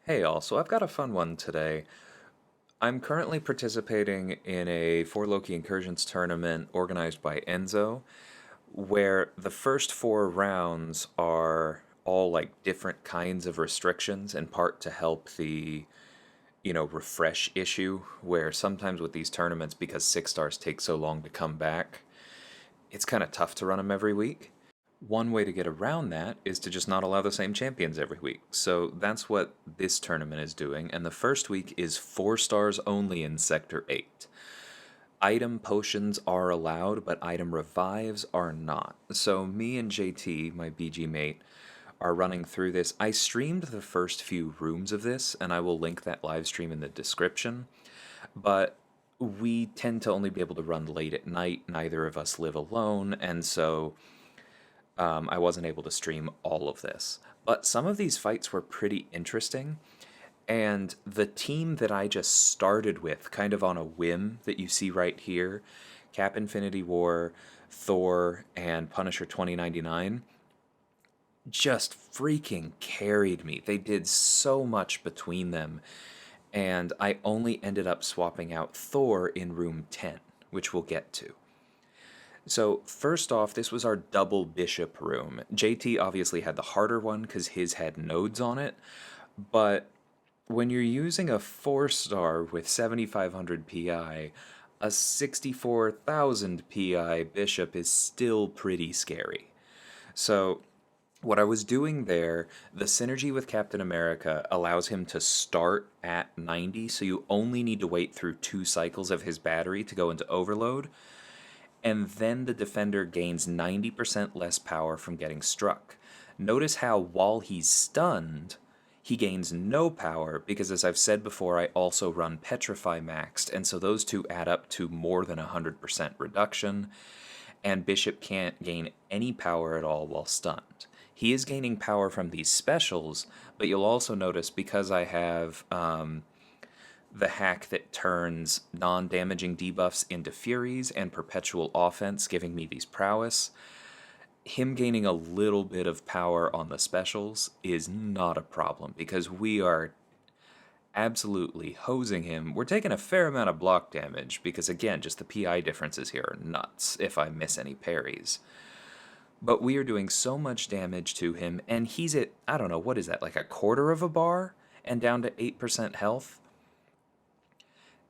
Hey all, so I've got a fun one today. I'm currently participating in a Four Loki Incursions tournament organized by Enzo, where the first four rounds are all like different kinds of restrictions, in part to help the refresh issue, where sometimes with these tournaments, because 6 stars take so long to come back, it's kind of tough to run them every week. One way to get around that is to just not allow the same champions every week. So that's what this tournament is doing. And the first week is 4 stars only in Sector 8. Item potions are allowed, but item revives are not. So me and JT, my BG mate, are running through this. I streamed the first few rooms of this, and I will link that live stream in the description. But we tend to only be able to run late at night. Neither of us live alone, and so I wasn't able to stream all of this. But some of these fights were pretty interesting. And the team that I just started with, kind of on a whim, that you see right here, Cap Infinity War, Thor, and Punisher 2099, just freaking carried me. They did so much between them. And I only ended up swapping out Thor in room 10, which we'll get to. So, first off, this was our double bishop room. JT obviously had the harder one because his had nodes on it, but when you're using a 4 star with 7500 PI, a 64,000 PI bishop is still pretty scary. So, what I was doing there, the synergy with Captain America allows him to start at 90, so you only need to wait through 2 cycles of his battery to go into overload, and then the defender gains 90% less power from getting struck. Notice how while he's stunned, he gains no power because, as I've said before, I also run Petrify maxed, and so those two add up to more than 100% reduction, and Bishop can't gain any power at all while stunned. He is gaining power from these specials, but you'll also notice because I have the hack that turns non-damaging debuffs into Furies and Perpetual Offense, giving me these prowess, him gaining a little bit of power on the specials is not a problem because we are absolutely hosing him. We're taking a fair amount of block damage because, again, just the PI differences here are nuts if I miss any parries. But we are doing so much damage to him, and he's at, I don't know, what is that, like a quarter of a bar and down to 8% health?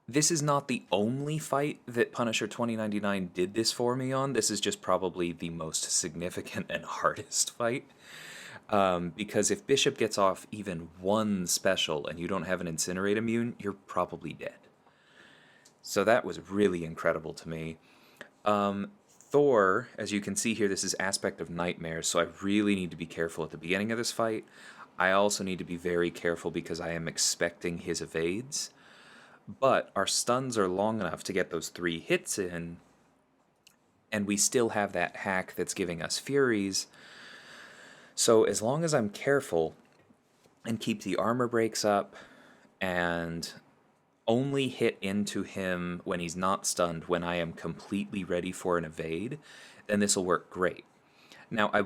This is not the only fight that Punisher 2099 did this for me on. This is just probably the most significant and hardest fight. Because if Bishop gets off even one special and you don't have an Incinerate immune, you're probably dead. So that was really incredible to me. Thor, as you can see here, this is Aspect of Nightmares, so I really need to be careful at the beginning of this fight. I also need to be very careful because I am expecting his evades. But our stuns are long enough to get those 3 hits in, and we still have that hack that's giving us Furies. So as long as I'm careful and keep the armor breaks up and only hit into him when he's not stunned when I am completely ready for an evade, then this will work great. Now, I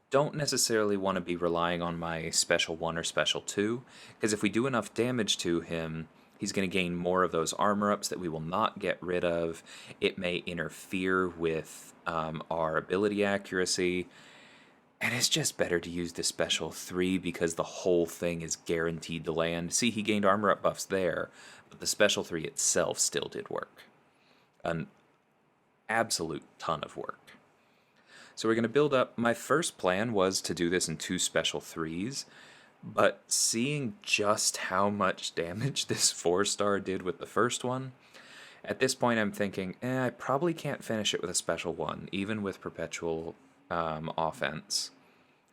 don't necessarily want to be relying on my Special 1 or Special 2, because if we do enough damage to him, he's going to gain more of those armor ups that we will not get rid of. It may interfere with our ability accuracy. And it's just better to use the Special 3 because the whole thing is guaranteed to land. See, he gained armor up buffs there, but the Special 3 itself still did work. An absolute ton of work. So we're going to build up. My first plan was to do this in 2 Special 3s. But seeing just how much damage this 4-star did with the first one, at this point I'm thinking, I probably can't finish it with a Special 1, even with Perpetual Offense.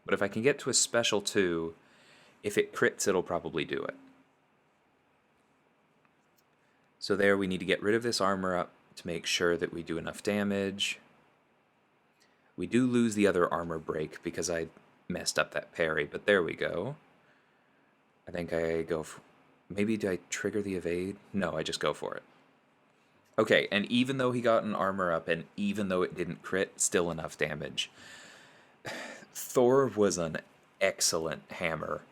But if I can get to a Special 2, if it crits, it'll probably do it. So there, we need to get rid of this armor up to make sure that we do enough damage. We do lose the other armor break because I messed up that parry, but there we go. I think I go for... Maybe did I trigger the evade? No, I just go for it. Okay, and even though he got an armor up, and even though it didn't crit, still enough damage. Thor was an excellent hammer.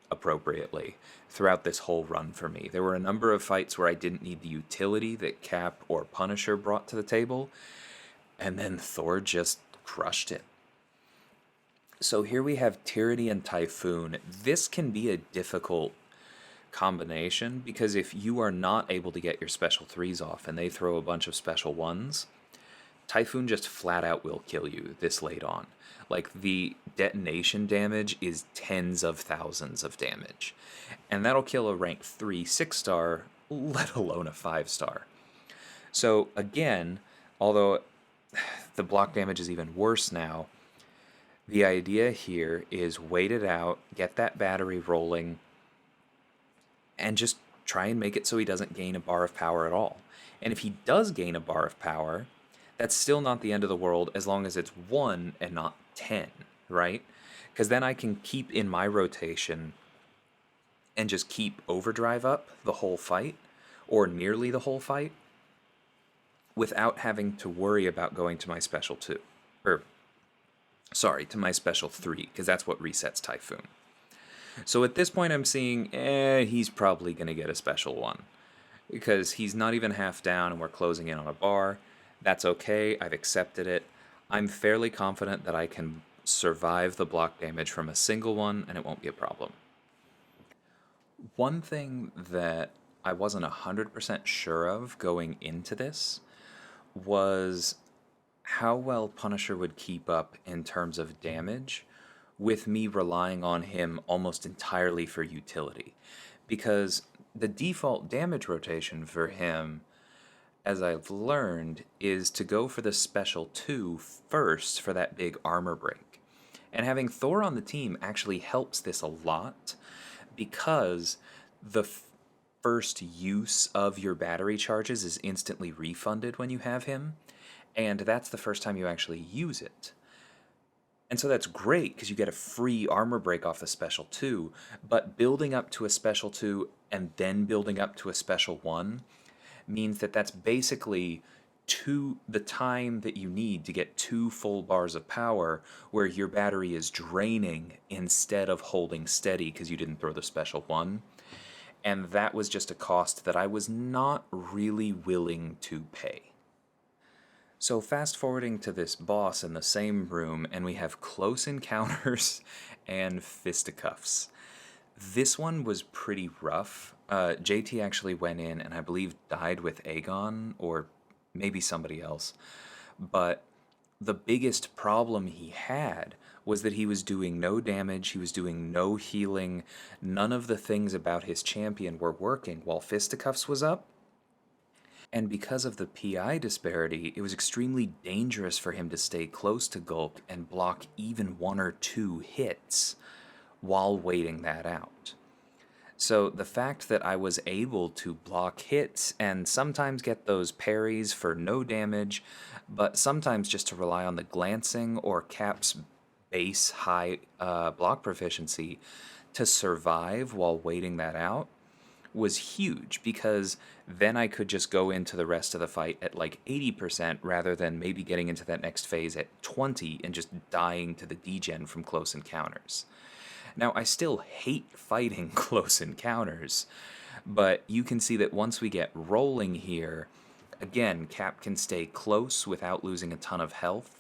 appropriately throughout this whole run for me. There were a number of fights where I didn't need the utility that Cap or Punisher brought to the table, and then Thor just crushed it. So here we have Tyranny and Typhoon. This can be a difficult combination because if you are not able to get your special 3s off and they throw a bunch of special 1s, Typhoon just flat out will kill you this late on. Like, the detonation damage is tens of thousands of damage. And that'll kill a rank 3 6-star, let alone a 5-star. So again, although the block damage is even worse now, the idea here is wait it out, get that battery rolling, and just try and make it so he doesn't gain a bar of power at all. And if he does gain a bar of power, that's still not the end of the world as long as it's 1 and not 10, right? Because then I can keep in my rotation and just keep Overdrive up the whole fight, or nearly the whole fight, without having to worry about going to my special 2. Or, sorry, to my special 3, because that's what resets Typhoon. So at this point I'm seeing, he's probably going to get a special 1. Because he's not even half down and we're closing in on a bar. That's okay, I've accepted it. I'm fairly confident that I can survive the block damage from a single one and it won't be a problem. One thing that I wasn't 100% sure of going into this was how well Punisher would keep up in terms of damage with me relying on him almost entirely for utility. Because the default damage rotation for him, as I've learned, is to go for the special 2 first for that big armor break. And having Thor on the team actually helps this a lot because the first use of your battery charges is instantly refunded when you have him, and that's the first time you actually use it. And so that's great because you get a free armor break off the special 2, but building up to a special 2 and then building up to a special 1 means that that's basically the time that you need to get 2 full bars of power where your battery is draining instead of holding steady because you didn't throw the special 1. And that was just a cost that I was not really willing to pay. So fast forwarding to this boss in the same room, and we have Close Encounters and Fisticuffs. This one was pretty rough. JT actually went in and I believe died with Aegon, or maybe somebody else. But the biggest problem he had was that he was doing no damage, he was doing no healing, none of the things about his champion were working while Fisticuffs was up. And because of the PI disparity, it was extremely dangerous for him to stay close to Gulk and block even 1 or 2 hits while waiting that out. So the fact that I was able to block hits and sometimes get those parries for no damage, but sometimes just to rely on the glancing or Cap's base high block proficiency to survive while waiting that out, was huge, because then I could just go into the rest of the fight at like 80% rather than maybe getting into that next phase at 20 and just dying to the degen from Close Encounters. Now, I still hate fighting Close Encounters, but you can see that once we get rolling here, again, Cap can stay close without losing a ton of health,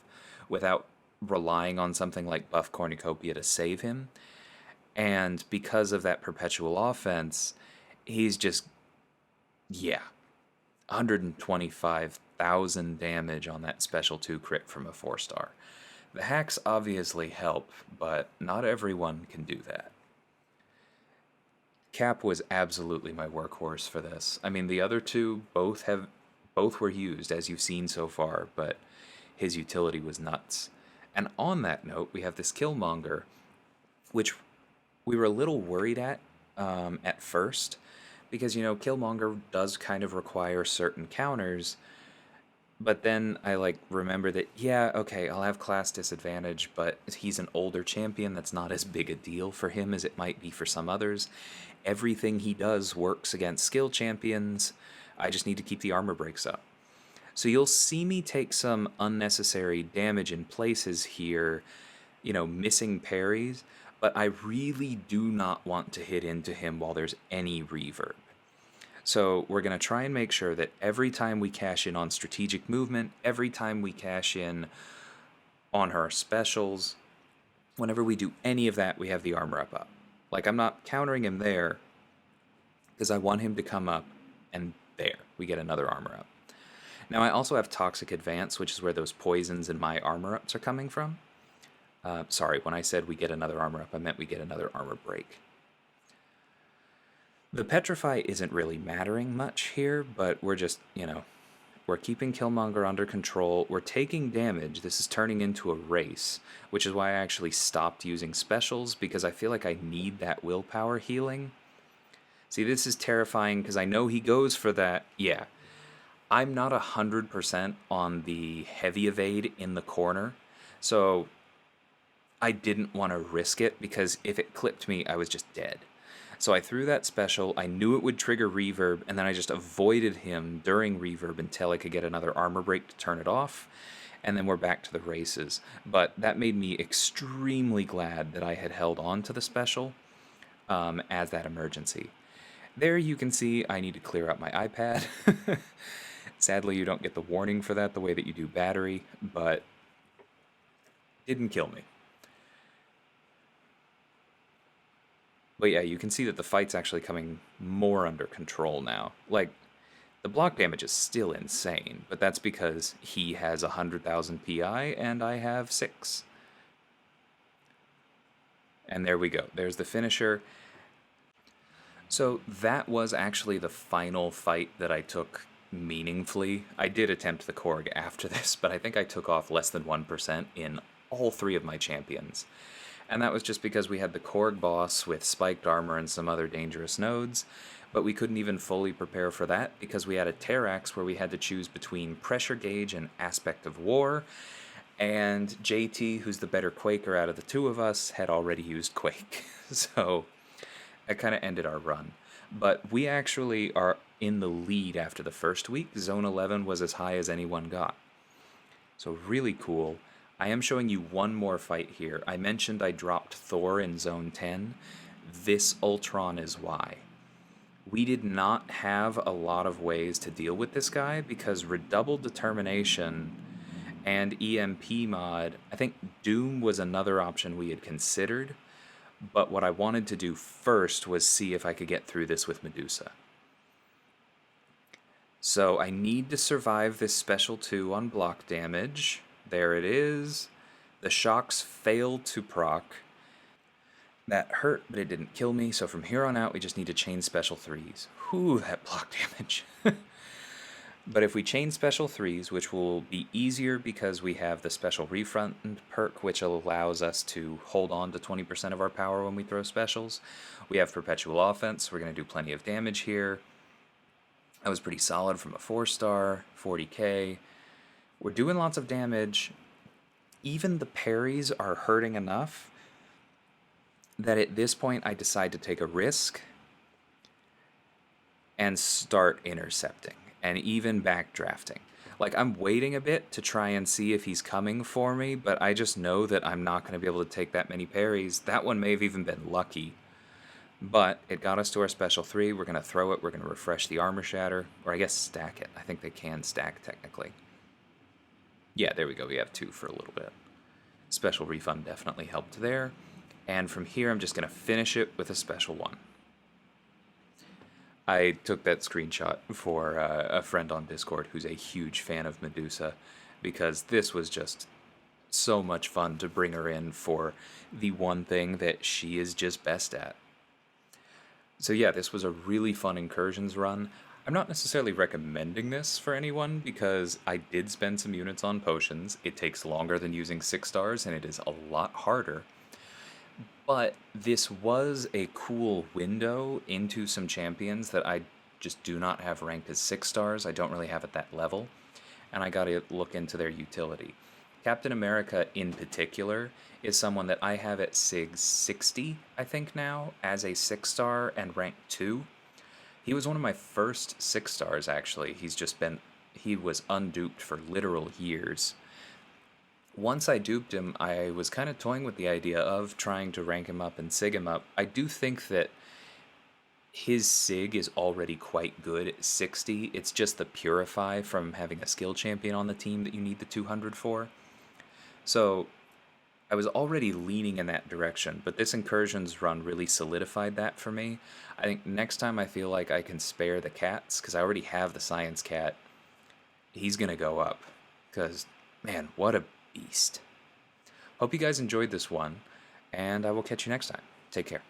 without relying on something like Buff Cornucopia to save him, and because of that perpetual offense, he's just, 125,000 damage on that special 2 crit from a 4-star. The hacks obviously help, but not everyone can do that. Cap was absolutely my workhorse for this. I mean, the other 2 both were used, as you've seen so far, but his utility was nuts. And on that note, we have this Killmonger, which we were a little worried at first, because, Killmonger does kind of require certain counters, but then I, remember that, I'll have class disadvantage, but he's an older champion, that's not as big a deal for him as it might be for some others. Everything he does works against skill champions, I just need to keep the armor breaks up. So you'll see me take some unnecessary damage in places here, missing parries, but I really do not want to hit into him while there's any reverb. So we're going to try and make sure that every time we cash in on strategic movement, every time we cash in on her specials, whenever we do any of that, we have the armor up. Like, I'm not countering him there, because I want him to come up, and there, we get another armor up. Now, I also have Toxic Advance, which is where those poisons in my armor ups are coming from. Sorry, when I said we get another armor up, I meant we get another armor break. The Petrify isn't really mattering much here, but we're just, we're keeping Killmonger under control. We're taking damage. This is turning into a race, which is why I actually stopped using specials, because I feel like I need that willpower healing. See, this is terrifying, because I know he goes for that. Yeah, I'm not 100% on the heavy evade in the corner, so I didn't want to risk it, because if it clipped me, I was just dead. So I threw that special, I knew it would trigger reverb, and then I just avoided him during reverb until I could get another armor break to turn it off, and then we're back to the races. But that made me extremely glad that I had held on to the special as that emergency. There you can see I need to clear out my iPad. Sadly, you don't get the warning for that the way that you do battery, but didn't kill me. But yeah, you can see that the fight's actually coming more under control now. Like, the block damage is still insane, but that's because he has 100,000 PI and I have 6. And there we go. There's the finisher. So that was actually the final fight that I took meaningfully. I did attempt the Korg after this, but I think I took off less than 1% in all 3 of my champions. And that was just because we had the Korg boss with spiked armor and some other dangerous nodes, but we couldn't even fully prepare for that because we had a Terrax where we had to choose between Pressure Gauge and Aspect of War, and JT, who's the better Quaker out of the 2 of us, had already used Quake. So that kind of ended our run. But we actually are in the lead after the first week. Zone 11 was as high as anyone got. So really cool. I am showing you one more fight here. I mentioned I dropped Thor in Zone 10. This Ultron is why. We did not have a lot of ways to deal with this guy because Redoubled Determination and EMP mod, I think Doom was another option we had considered, but what I wanted to do first was see if I could get through this with Medusa. So I need to survive this special 2 on block damage. There it is. The shocks failed to proc. That hurt, but it didn't kill me, so from here on out we just need to chain special 3s. Whew, that block damage. But if we chain special 3s, which will be easier because we have the special refund perk, which allows us to hold on to 20% of our power when we throw specials. We have perpetual offense, we're going to do plenty of damage here. That was pretty solid from a 4-star, 40k. We're doing lots of damage. Even the parries are hurting enough that at this point I decide to take a risk and start intercepting and even backdrafting. Like, I'm waiting a bit to try and see if he's coming for me, but I just know that I'm not going to be able to take that many parries. That one may have even been lucky, but it got us to our special 3. We're going to throw it. We're going to refresh the armor shatter, or I guess stack it. I think they can stack technically. Yeah, there we go. We have 2 for a little bit. Special refund definitely helped there. And from here, I'm just going to finish it with a special 1. I took that screenshot for a friend on Discord who's a huge fan of Medusa, because this was just so much fun to bring her in for the one thing that she is just best at. So yeah, this was a really fun Incursions run. I'm not necessarily recommending this for anyone because I did spend some units on potions. It takes longer than using 6 stars and it is a lot harder. But this was a cool window into some champions that I just do not have ranked as 6 stars. I don't really have at that level. And I got to look into their utility. Captain America in particular is someone that I have at SIG 60, I think now, as a 6 star and rank 2. He was one of my first 6 stars, actually. He was unduped for literal years. once I duped him, I was kind of toying with the idea of trying to rank him up and sig him up. I do think that his sig is already quite good at 60. It's just the purify from having a skill champion on the team that you need the 200 for. So I was already leaning in that direction, but this Incursions run really solidified that for me. I think next time I feel like I can spare the cats, because I already have the Science Cat, he's going to go up. Because, man, what a beast. Hope you guys enjoyed this one, and I will catch you next time. Take care.